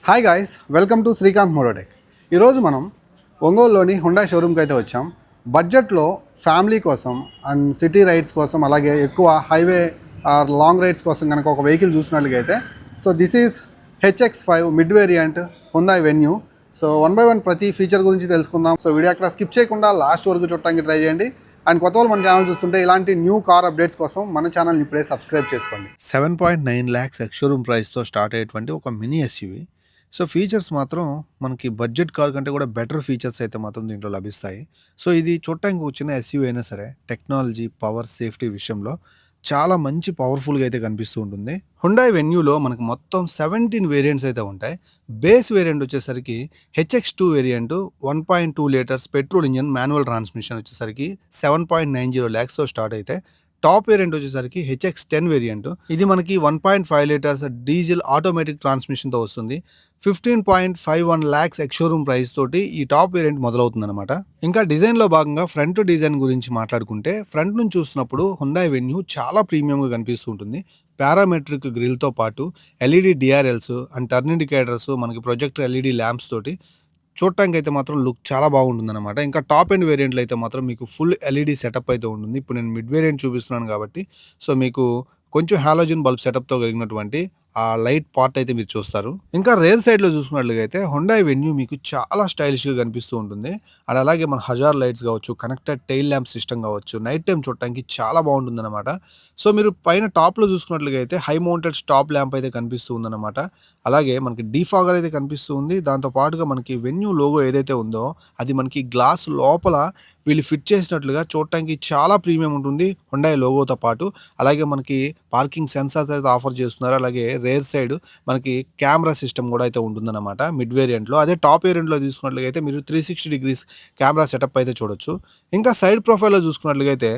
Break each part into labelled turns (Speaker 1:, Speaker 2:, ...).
Speaker 1: Hi guys, welcome to Srikanth Mototech. ఈరోజు మనం ఒంగోలులోని హుండాయ్ షోరూమ్కి అయితే వచ్చాం. బడ్జెట్లో ఫ్యామిలీ కోసం అండ్ సిటీ రైడ్స్ కోసం, అలాగే ఎక్కువ హైవే ఆర్ లాంగ్ రైడ్స్ కోసం కనుక ఒక వెహికల్ చూసినట్లయితే this is HX5 mid variant Hyundai venue. One by one ప్రతి ఫీచర్ గురించి తెలుసుకుందాం. వీడియో అక్కడ స్కిప్ చేయకుండా లాస్ట్ వరకు చూడటానికి ట్రై చేయండి. అండ్ కొత్త వాళ్ళు మన ఛానల్ చూస్తుంటే ఇలాంటి న్యూ కార్ అప్డేట్స్ కోసం మన ఛానల్ని ఇప్పుడే సబ్స్క్రైబ్ చేసుకోండి.
Speaker 2: 7.9 lakhs ఎక్స్-షోరూమ్ ప్రైస్తో స్టార్ట్ అయ్యేటువంటి ఒక మినీ ఎస్యూవీ. ఫీచర్స్ మాత్రం మనకి బడ్జెట్ కార్ కంటే కూడా బెటర్ ఫీచర్స్ అయితే మాత్రం దీంట్లో లభిస్తాయి. ఇది చూడటానికి వచ్చిన ఎస్యూవీ అయినా సరే టెక్నాలజీ, పవర్, సేఫ్టీ విషయంలో చాలా మంచి పవర్ఫుల్గా అయితే కనిపిస్తూ ఉంటుంది. హుండాయ్ వెన్యూలో మనకు మొత్తం 17 వేరియంట్స్ అయితే ఉంటాయి. బేస్ వేరియంట్ వచ్చేసరికి HX2 variant 1.2 litres petrol engine manual transmission వచ్చేసరికి 7.90 lakhsతో స్టార్ట్ అయితే, టాప్ వేరియంట్ వచ్చేసరికి HX10 వేరియంట్. ఇది మనకి 1.5 లీటర్స్ డీజిల్ ఆటోమేటిక్ ట్రాన్స్మిషన్తో వస్తుంది. 15.51 lakhs ఎక్స్-షోరూమ్ ప్రైస్ తోటి ఈ టాప్ వేరియంట్ మొదలవుతుంది అనమాట. ఇంకా డిజైన్లో భాగంగా ఫ్రంట్ డిజైన్ గురించి మాట్లాడుకుంటే, ఫ్రంట్ నుంచి చూసినప్పుడు హుండాయ్ వెన్యూ చాలా ప్రీమియంగా కనిపిస్తూ ఉంటుంది. పారామెట్రిక్ గ్రిల్తో పాటు LED DRLs and turn indicators, మనకి ప్రొజెక్టర్ LED ల్యాంప్స్ తోటి చూడటానికి అయితే మాత్రం లుక్ చాలా బాగుంటుందన్నమాట. ఇంకా టాప్ ఎండ్ వేరియంట్లో అయితే మాత్రం మీకు ఫుల్ LED సెటప్ అయితే ఉంటుంది. ఇప్పుడు నేను మిడ్ వేరియంట్ చూపిస్తున్నాను కాబట్టి మీకు కొంచెం హాలోజన్ బల్బ్ సెటప్తో కలిగినటువంటి ఆ లైట్ పార్ట్ అయితే మీరు చూస్తారు. ఇంకా రేర్ సైడ్లో చూసుకున్నట్లయితే హుండాయ్ వెన్యూ మీకు చాలా స్టైలిష్గా కనిపిస్తూ ఉంటుంది. అండ్ అలాగే మన హజార్ లైట్స్ కావచ్చు, కనెక్టెడ్ టైల్ ల్యాంప్ సిస్టమ్ కావచ్చు, నైట్ టైం చూడటానికి చాలా బాగుంటుంది అనమాట. మీరు పైన టాప్లో చూసుకున్నట్లయితే హై మౌంటెడ్ స్టాప్ ల్యాంప్ అయితే కనిపిస్తూ ఉందన్నమాట. అలాగే మనకి డీఫాగర్ అయితే కనిపిస్తూ ఉంది. దాంతో పాటుగా మనకి వెన్యూ లోగో ఏదైతే ఉందో అది మనకి గ్లాస్ లోపల వీళ్ళు ఫిట్ చేసినట్లుగా చూడటానికి చాలా ప్రీమియం ఉంటుంది హుండాయ్ లోగోతో పాటు. అలాగే మనకి పార్కింగ్ సెన్సార్స్ అయితే ఆఫర్ చేస్తున్నారు. అలాగే రేర్ సైడ్ మనకి కెమెరా సిస్టమ్ కూడా అయితే ఉంటుందన్నమాట మిడ్ వేరియంట్లో. అదే టాప్ వేరియంట్లో తీసుకున్నట్లయితే మీరు 360 degrees కెమెరా సెటప్ అయితే చూడొచ్చు. ఇంకా సైడ్ ప్రొఫైల్లో చూసుకున్నట్లయితే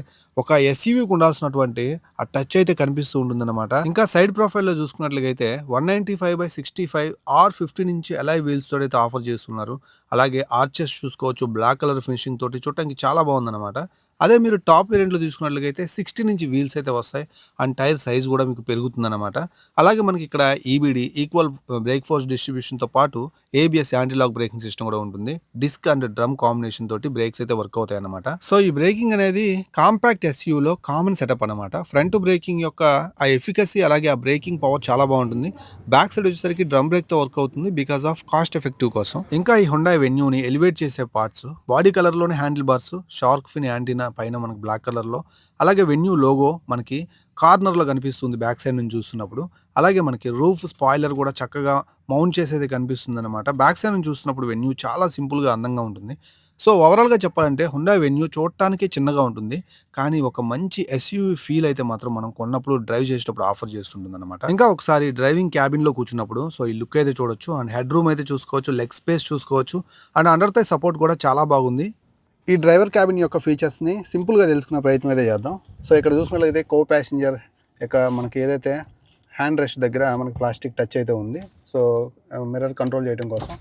Speaker 2: ఒక ఎస్యూవీకి ఉండాల్సినటువంటి ఆ టచ్ అయితే కనిపిస్తూ ఉంటుందన్నమాట. ఇంకా సైడ్ ప్రొఫైల్లో చూసుకున్నట్లయితే 195/65 R15 ఇంచ్ అలాయ్ వీల్స్ తోటి అయితే ఆఫర్ చేస్తున్నారు. అలాగే ఆర్చెస్ చూసుకోవచ్చు, బ్లాక్ కలర్ ఫినిషింగ్ తోటి చూడటానికి చాలా బాగుందన్నమాట. అదే మీరు టాప్ వేరియంట్లో చూసుకున్నట్లయితే 16 ఇంచ్ వీల్స్ అయితే వస్తాయి. అండ్ టైర్ సైజ్ కూడా మీకు పెరుగుతుందన్నమాట. అలాగే మనకి ఇక్కడ EBD ఈక్వల్ బ్రేక్ ఫోర్స్ డిస్ట్రిబ్యూషన్తో పాటు ABS anti lock braking system కూడా ఉంటుంది. డిస్క్ అండ్ డ్రమ్ కాంబినేషన్ తోటి బ్రేక్స్ అయితే వర్క్ అవుతాయి అనమాట. ఈ బ్రేకింగ్ అనేది కాంపాక్ట్ ఎస్యూలో కామన్ సెటప్ అనమాట. ఫ్రంట్ బ్రేకింగ్ యొక్క ఆ ఎఫికసీ అలాగే ఆ బ్రేకింగ్ పవర్ చాలా బాగుంటుంది. బ్యాక్ సైడ్ వచ్చేసరికి డ్రమ్ బ్రేక్తో వర్క్ అవుతుంది బికాస్ ఆఫ్ కాస్ట్ ఎఫెక్టివ్ కోసం. ఇంకా ఈ హుండాయ్ వెన్యూని ఎలివేట్ చేసే పార్ట్స్ బాడీ కలర్లోనే హ్యాండిల్ బార్స్, షార్క్ ఫిన్ యాంటీనా పైన మనకి బ్లాక్ కలర్లో, అలాగే వెన్యూ లోగో మనకి కార్నర్లో కనిపిస్తుంది బ్యాక్ సైడ్ నుంచి చూస్తున్నప్పుడు. అలాగే మనకి రూఫ్ స్పాయిలర్ కూడా చక్కగా మౌంట్ చేసేది కనిపిస్తుంది అనమాట. బ్యాక్ సైడ్ నుంచి చూస్తున్నప్పుడు వెన్యూ చాలా సింపుల్గా అందంగా ఉంటుంది. ఓవరాల్గా చెప్పాలంటే హుండాయ్ వెన్యూ చూడటానికి చిన్నగా ఉంటుంది, కానీ ఒక మంచి ఎస్యూవీ ఫీల్ అయితే మాత్రం మనం కొన్నప్పుడు డ్రైవ్ చేసేటప్పుడు ఆఫర్ చేస్తుంటుంది అనమాట. ఇంకా ఒకసారి డ్రైవింగ్ క్యాబిన్లో కూర్చున్నప్పుడు ఈ లుక్ అయితే చూడొచ్చు. అండ్ హెడ్ రూమ్ అయితే చూసుకోవచ్చు, లెగ్ స్పేస్ చూసుకోవచ్చు, అండ్ అండర్ థై సపోర్ట్ కూడా చాలా బాగుంది.
Speaker 1: ఈ డ్రైవర్ క్యాబిన్ యొక్క ఫీచర్స్ని సింపుల్గా తెలుసుకునే ప్రయత్నం అయితే చేద్దాం. ఇక్కడ చూసినట్లయితే కో ప్యాసింజర్ యొక్క మనకి ఏదైతే హ్యాండ్ రెస్ట్ దగ్గర మనకి ప్లాస్టిక్ టచ్ అయితే ఉంది. మిర్రర్ కంట్రోల్ చేయడం కోసం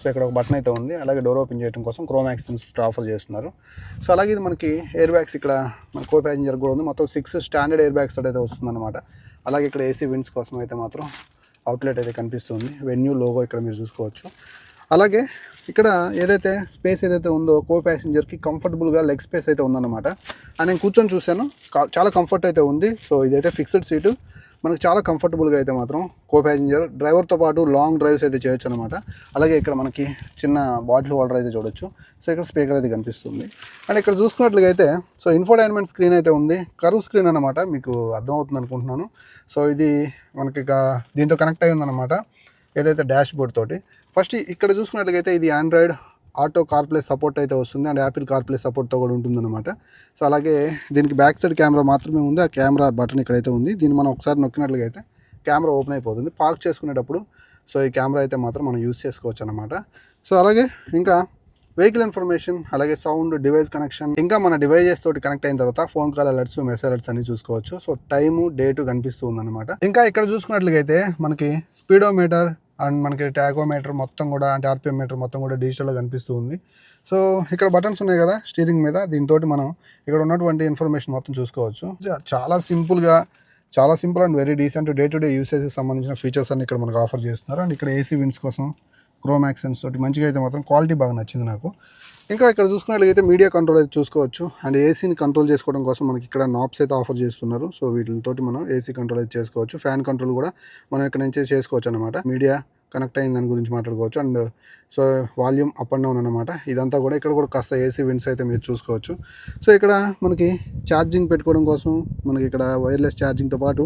Speaker 1: ఇక్కడ ఒక బటన్ అయితే ఉంది. అలాగే డోర్ ఓపెన్ చేయడం కోసం క్రోమాక్స్ ఆఫర్ చేస్తున్నారు. అలాగే ఇది మనకి ఎయిర్ బ్యాగ్స్ ఇక్కడ మన కో ప్యాసింజర్ కూడా ఉంది. మొత్తం 6 స్టాండర్డ్ ఎయిర్ బ్యాగ్స్ అయితే వస్తుందన్నమాట. అలాగే ఇక్కడ AC విండ్స్ కోసం అయితే మాత్రం అవుట్లెట్ అయితే కనిపిస్తుంది. వెన్యూ లోగో ఇక్కడ మీరు చూసుకోవచ్చు. అలాగే ఇక్కడ ఏదైతే స్పేస్ ఏదైతే ఉందో కో ప్యాసింజర్కి కంఫర్టబుల్గా లెగ్ స్పేస్ అయితే ఉందన్నమాట. అండ్ నేను కూర్చొని చూశాను, చాలా కంఫర్ట్ అయితే ఉంది. ఇదైతే ఫిక్స్డ్ సీటు, మనకు చాలా కంఫర్టబుల్గా అయితే మాత్రం కో ప్యాసింజర్ డ్రైవర్తో పాటు లాంగ్ డ్రైవ్స్ అయితే చేయొచ్చు అనమాట. అలాగే ఇక్కడ మనకి చిన్న బాటిల్ హోల్డర్ అయితే చూడొచ్చు. ఇక్కడ స్పీకర్ అయితే కనిపిస్తుంది. అండ్ ఇక్కడ చూసుకున్నట్లయితే ఇన్ఫోటైన్మెంట్ స్క్రీన్ అయితే ఉంది. కర్వ్ స్క్రీన్ అనమాట, మీకు అర్థమవుతుంది అనుకుంటున్నాను. ఇది మనకి దీంతో కనెక్ట్ అయి ఉందన్నమాట ఏదైతే డాష్ బోర్డ్ తోటి. ఫస్ట్ ఇక్కడ చూసుకున్నట్లయితే ఇది ఆండ్రాయిడ్ ఆటో కార్ప్లే సపోర్ట్ అయితే వస్తుంది. అండ్ యాపిల్ కార్ప్లే సపోర్ట్తో కూడా ఉంటుందన్నమాట. అలాగే దీనికి బ్యాక్ సైడ్ కెమెరా మాత్రమే ఉంది. ఆ కెమెరా బటన్ ఇక్కడైతే ఉంది. దీన్ని మనం ఒకసారి నొక్కినట్లయితే కెమెరా ఓపెన్ అయిపోతుంది. పార్క్ చేసుకునేటప్పుడు ఈ కెమెరా అయితే మాత్రం మనం యూస్ చేసుకోవచ్చు అనమాట. అలాగే ఇంకా వెహికల్ ఇన్ఫర్మేషన్, అలాగే సౌండ్, డివైస్ కనెక్షన్, ఇంకా మన డివైజెస్ తోటి కనెక్ట్ అయిన తర్వాత phone call alerts, message alerts అన్ని చూసుకోవచ్చు. టైము, డేటు కనిపిస్తూ ఉందన్నమాట. ఇంకా ఇక్కడ చూసుకున్నట్లయితే మనకి స్పీడోమీటర్ అండ్ మనకి ట్యాకోమీటర్ మొత్తం కూడా, అంటే RPM మీటర్ మొత్తం కూడా డిజిటల్గా కనిపిస్తూ ఉంది. ఇక్కడ బటన్స్ ఉన్నాయి కదా స్టీరింగ్ మీద, దీంతో మనం ఇక్కడ ఉన్నటువంటి ఇన్ఫర్మేషన్ మొత్తం చూసుకోవచ్చు. చాలా సింపుల్గా చాలా simple and very decent day to day యూసేజ్కి సంబంధించిన ఫీచర్స్ అన్ని ఇక్కడ మనకు ఆఫర్ చేస్తున్నారు. అండ్ ఇక్కడ ఏసీ విండ్స్ కోసం క్రోమ్ యాక్సెన్స్ తోటి మంచిగా అయితే మాత్రం క్వాలిటీ బాగా నచ్చింది నాకు. ఇంకా ఇక్కడ చూసుకున్నట్లయితే మీడియా కంట్రోల్ అయితే చూసుకోవచ్చు. అండ్ ఏసీని కంట్రోల్ చేసుకోవడం కోసం మనకి ఇక్కడ నాబ్స్ అయితే ఆఫర్ చేస్తున్నారు. సో వీటితోటి మనం ఏసీ కంట్రోల్ అయితే చేసుకోవచ్చు. ఫ్యాన్ కంట్రోల్ కూడా మనం ఇక్కడ నుంచి చేసుకోవచ్చు అనమాట. మీడియా కనెక్ట్ అయిన దాని గురించి మాట్లాడుకోవచ్చు. And so volume up and down అనమాట. ఇదంతా కూడా ఇక్కడ కూడా కాస్త ఏసీ విండ్స్ అయితే మీరు చూసుకోవచ్చు. సో ఇక్కడ మనకి ఛార్జింగ్ పెట్టుకోవడం కోసం మనకి ఇక్కడ వైర్లెస్ ఛార్జింగ్తో పాటు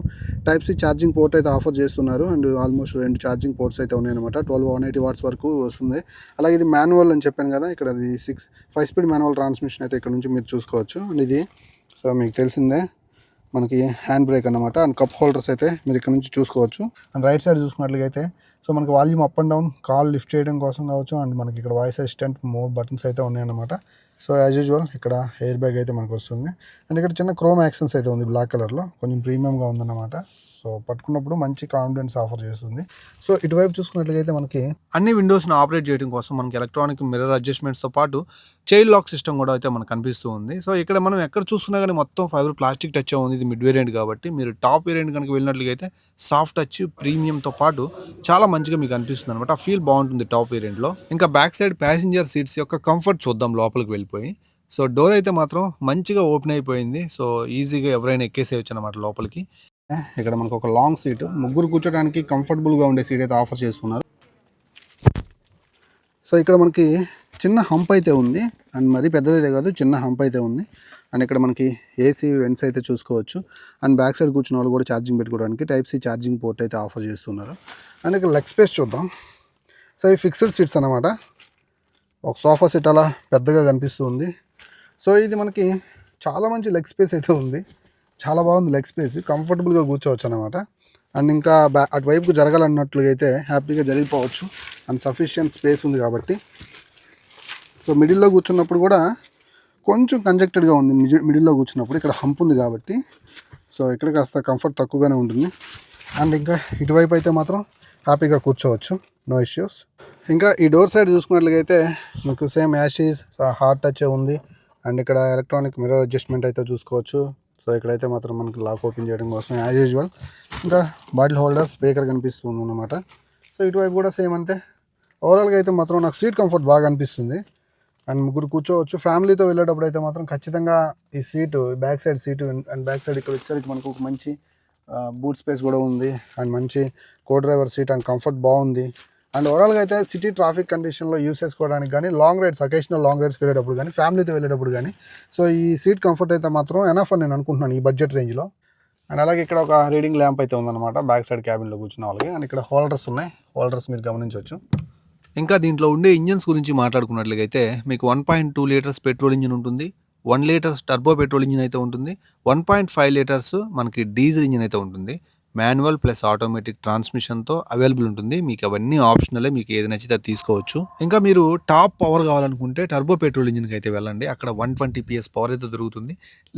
Speaker 1: టైప్ సి ఛార్జింగ్ పోర్ట్ అయితే ఆఫర్ చేస్తున్నారు. అండ్ ఆల్మోస్ట్ 2 ఛార్జింగ్ పోర్ట్స్ అయితే ఉన్నాయన్నమాట. 180 వాట్స్ వరకు వస్తుంది. అలాగే ఇది మాన్యువల్ అని చెప్పాను కదా, ఇక్కడ అది 5 స్పీడ్ మాన్యువల్ ట్రాన్స్మిషన్ అయితే ఇక్కడ నుంచి మీరు చూసుకోవచ్చు. అండ్ ఇది సో మీకు తెలిసిందే మనకి హ్యాండ్ బ్రేక్ అన్నమాట. అండ్ కప్ హోల్డర్స్ అయితే మీరు ఇక్కడ నుంచి చూసుకోవచ్చు. అండ్ రైట్ సైడ్ చూసుకున్నట్లయితే సో మనకి volume up and down call lift చేయడం కోసం కావచ్చు. అండ్ మనకి ఇక్కడ వాయిస్ అసిస్టెంట్ మోడ్ బటన్స్ అయితే ఉన్నాయన్నమాట. సో యాజ్ యూజువల్ ఇక్కడ ఎయిర్ బ్యాగ్ అయితే మనకు వస్తుంది. అండ్ ఇక్కడ చిన్న క్రోమ్ యాక్సెన్స్ అయితే ఉంది బ్లాక్ కలర్లో, కొంచెం ప్రీమియంగా ఉందన్నమాట. సో పట్టుకున్నప్పుడు మంచి కాన్ఫిడెన్స్ ఆఫర్ చేస్తుంది. సో ఇటువైపు చూసుకున్నట్లయితే మనకి
Speaker 2: అన్ని విండోస్ని ఆపరేట్ చేయడం కోసం మనకి ఎలక్ట్రానిక్ మిర్రర్ అడ్జస్ట్మెంట్స్తో పాటు చైల్డ్ లాక్ సిస్టమ్ కూడా అయితే మనకు కనిపిస్తూ ఉంది. సో ఇక్కడ మనం ఎక్కడ చూస్తున్నా కానీ మొత్తం ఫైబర్ ప్లాస్టిక్ టచ్ ఉంది. ఇది మిడ్ వేరియంట్ కాబట్టి మీరు టాప్ వేరియంట్ కనుక వెళ్ళినట్లయితే సాఫ్ట్ టచ్ ప్రీమియంతో పాటు చాలా మంచిగా మీకు అనిపిస్తుంది అనమాట. ఆ ఫీల్ బాగుంటుంది టాప్ వేరియంట్లో. ఇంకా బ్యాక్ సైడ్ ప్యాసింజర్ సీట్స్ యొక్క కంఫర్ట్ చూద్దాం లోపలికి వెళ్ళిపోయి. సో డోర్ అయితే మాత్రం మంచిగా ఓపెన్ అయిపోయింది. సో ఈజీగా ఎవరైనా ఎక్కేసేయచ్చు అనమాట లోపలికి.
Speaker 1: ఇక్కడ మనకు ఒక లాంగ్ సీట్, ముగ్గురు కూర్చోడానికి కంఫర్టబుల్గా ఉండే సీట్ అయితే ఆఫర్ చేస్తున్నారు. సో ఇక్కడ మనకి చిన్న హంప్ అయితే ఉంది. అండ్ మరీ పెద్దదైతే కాదు, చిన్న హంప్ అయితే ఉంది. అండ్ ఇక్కడ మనకి ఏసీ వెంట్స్ అయితే చూసుకోవచ్చు. అండ్ బ్యాక్ సైడ్ కూర్చున్న వాళ్ళు కూడా ఛార్జింగ్ పెట్టుకోవడానికి టైప్ సి ఛార్జింగ్ పోర్ట్ అయితే ఆఫర్ చేస్తున్నారు. అండ్ ఇక్కడ లెగ్ స్పేస్ చూద్దాం. సో ఇవి ఫిక్స్డ్ సీట్స్ అన్నమాట. ఒక సోఫా సెట్ అలా పెద్దగా కనిపిస్తుంది. సో ఇది మనకి చాలా మంచి లెగ్ స్పేస్ అయితే ఉంది. చాలా బాగుంది లెగ్ స్పేస్, కంఫర్టబుల్గా కూర్చోవచ్చు అనమాట. అండ్ ఇంకా అటువైపుకు జరగాలన్నట్లుగా అయితే హ్యాపీగా జరిగిపోవచ్చు. అండ్ సఫిషియెంట్ స్పేస్ ఉంది కాబట్టి. సో మిడిల్లో కూర్చున్నప్పుడు కూడా కొంచెం కంజెక్టెడ్గా ఉంది. మిడిల్లో కూర్చున్నప్పుడు ఇక్కడ హంప్ ఉంది కాబట్టి సో ఇక్కడ కాస్త కంఫర్ట్ తక్కువగానే ఉంటుంది. అండ్ ఇంకా ఇటువైపు అయితే మాత్రం హ్యాపీగా కూర్చోవచ్చు, నో ఇష్యూస్. ఇంకా ఈ డోర్ సైడ్ చూసుకున్నట్లయితే మీకు సేమ్ యాషీస్ హార్ట్ టచ్ ఉంది. అండ్ ఇక్కడ ఎలక్ట్రానిక్ మిర్రర్ అడ్జస్ట్మెంట్ అయితే చూసుకోవచ్చు. సో ఇక్కడైతే మాత్రం మనకి లాక్ ఓపెన్ చేయడం కోసం యాజ్ యూజువల్. ఇంకా బాటిల్ హోల్డర్, స్పీకర్ కనిపిస్తుంది అన్నమాట. సో ఇటువైపు కూడా సేమ్ అంతే. ఓవరాల్గా అయితే మాత్రం నాకు సీట్ కంఫర్ట్ బాగా అనిపిస్తుంది. అండ్ ముగ్గురు కూర్చోవచ్చు. ఫ్యామిలీతో వెళ్ళేటప్పుడు అయితే మాత్రం ఖచ్చితంగా ఈ seat, back side seat and back side ఇక్కడ వచ్చేసరికి మనకు ఒక మంచి బూట్ స్పేస్ కూడా ఉంది. అండ్ మంచి కో డ్రైవర్ సీట్ అండ్ కంఫర్ట్ బాగుంది. అండ్ ఓవరాల్గా అయితే సిటీ ట్రాఫిక్ కండిషన్లో యూస్ చేసుకోవడానికి కానీ, లాంగ్ రైడ్స్, అకేషనల్ లాంగ్ రైడ్స్కి వెళ్ళేటప్పుడు కానీ, ఫ్యామిలీతో వెళ్ళేటప్పుడు కానీ సో ఈ సీట్ కంఫర్ట్ అయితే మాత్రం ఎనఫ్ అని నేను అనుకుంటున్నాను ఈ బడ్జెట్ రేంజ్లో. అండ్ అలాగే ఇక్కడ ఒక రీడింగ్ ల్యాంప్ అయితే ఉందన్నమాట బ్యాక్ సైడ్ క్యాబిన్లో కూర్చున్న వాళ్ళకి. అండ్ ఇక్కడ హోల్డర్స్ ఉన్నాయి, హోల్డర్స్ మీరు గమనించవచ్చు.
Speaker 2: ఇంకా దీంట్లో ఉండే ఇంజన్స్ గురించి మాట్లాడుకున్నట్లయితే మీకు 1.2 లీటర్స్ పెట్రోల్ ఇంజిన్ ఉంటుంది, 1 లీటర్స్ టర్బో పెట్రోల్ ఇంజిన్ అయితే ఉంటుంది, 1.5 లీటర్స్ మనకి డీజిల్ ఇంజిన్ అయితే ఉంటుంది. మాన్యువల్ ప్లస్ ఆటోమేటిక్ ట్రాన్స్మిషన్తో అవైలబుల్ ఉంటుంది. మీకు అవన్నీ ఆప్షనలే, మీకు ఏది నచ్చితే అది తీసుకోవచ్చు. ఇంకా మీరు టాప్ పవర్ కావాలనుకుంటే టర్బో పెట్రోల్ ఇంజిన్కి అయితే వెళ్ళండి. అక్కడ 120 PS పవర్ అయితే దొరుకుతుంది.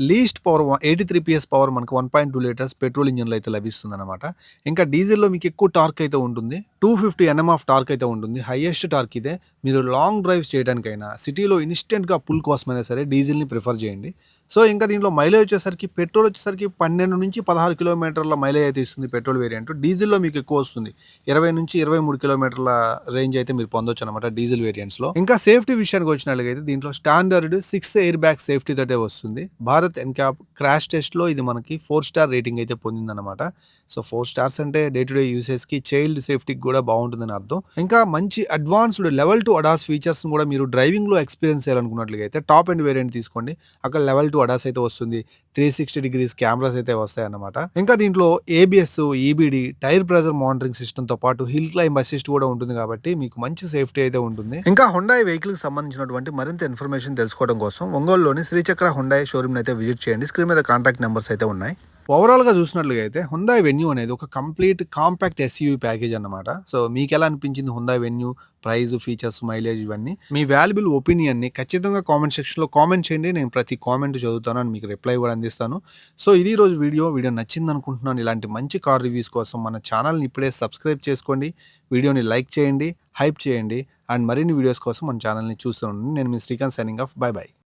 Speaker 2: లీస్ట్ పవర్ 83 PS పవర్ మనకు 1.2 లీటర్స్ పెట్రోల్ ఇంజిన్లో అయితే లభిస్తుంది అనమాట. ఇంకా డీజిల్లో మీకు ఎక్కువ టార్క్ అయితే ఉంటుంది, 250 Nm ఆఫ్ టార్క్ అయితే ఉంటుంది. హైయెస్ట్ టార్క్ ఇదే. మీరు లాంగ్ డ్రైవ్స్ చేయడానికైనా, సిటీలో ఇన్స్టెంట్గా పుల్ కోసమైనా సరే డీజిల్ని ప్రిఫర్ చేయండి. సో ఇంకా దీంట్లో మైలేజ్ వచ్చేసరికి పెట్రోల్ వచ్చేసరికి 12 నుంచి 16 కిలోమీటర్ల మైలేజ్ అయితే ఇస్తుంది పెట్రోల్ వేరియంట్. డీజిల్లో మీకు ఎక్కువ వస్తుంది, 20 నుంచి 23 కిలోమీటర్ల రేంజ్ అయితే మీరు పొందొచ్చు అనమాట డీజిల్ వేరియంట్స్లో. ఇంకా సేఫ్టీ విషయానికి వచ్చినట్లయితే దీంట్లో స్టాండర్డ్ 6 ఎయిర్ బ్యాగ్ సేఫ్టీ తోటే వస్తుంది. భారత్ ఎన్క్యాప్ క్రాష్ టెస్ట్లో ఇది మనకి 4 స్టార్ రేటింగ్ అయితే పొందిందనమాట. సో 4 స్టార్స్ అంటే డే టు డే యూసేజ్కి, చైల్డ్ సేఫ్టీకి కూడా బాగుంటుందని అర్థం. ఇంకా మంచి అడ్వాన్స్డ్ లెవెల్ 2 అడాస్ ఫీచర్స్ కూడా మీరు డ్రైవింగ్లో ఎక్స్పీరియన్స్ చేయాలనుకున్నట్లయితే టాప్ ఎండ్ వేరియంట్ తీసుకోండి. అక్కడ లెవెల్ 2 అడాస్ అయితే వస్తుంది, 360 డిగ్రీస్ కెమెరాస్ అయితే వస్తాయి అన్నమాట. ఇంకా దీంట్లో ABS, EBD, tyre pressure monitoring system తో పాటు హిల్ క్లైంబ్ అసిస్ట్ కూడా ఉంటుంది కాబట్టి మీకు మంచి సేఫ్టీ అయితే ఉంటుంది. ఇంకా హుండాయ్ వెహికల్ కి సంబంధించినటువంటి మరింత ఇన్ఫర్మేషన్ తెలుసుకోవడం కోసం ఒంగోలులోని శ్రీచక్ర హుండాయ్ షోరూమ్ అయితే విజిట్ చేయండి. స్క్రీన్ మీద కాంటాక్ట్ నెంబర్స్ అయితే ఉన్నాయి. ఓవరాల్గా చూసినట్లుగా అయితే హుండాయ్ వెన్యూ అనేది ఒక కంప్లీట్ కాంపాక్ట్ SUV ప్యాకేజ్ అన్నమాట. సో మీకు ఎలా అనిపించింది Hyundai venue, price, features, mileage, ఇవన్నీ మీ వాల్యుబుల్ ఒపీనియన్ని ఖచ్చితంగా కామెంట్ సెక్షన్లో కామెంట్ చేయండి. నేను ప్రతి కామెంట్ చదువుతాను అండ్ మీకు రిప్లై కూడా అందిస్తాను. సో ఇది రోజు వీడియో నచ్చింది అనుకుంటున్నాను. ఇలాంటి మంచి కార్ రివ్యూస్ కోసం మన ఛానల్ని ఇప్పుడే సబ్స్క్రైబ్ చేసుకోండి, వీడియోని లైక్ చేయండి, హైప్ చేయండి అండ్ మరిన్ని వీడియోస్ కోసం మన ఛానల్ని చూస్తూ ఉండండి. నేను మీ Srikanth signing off. Bye by.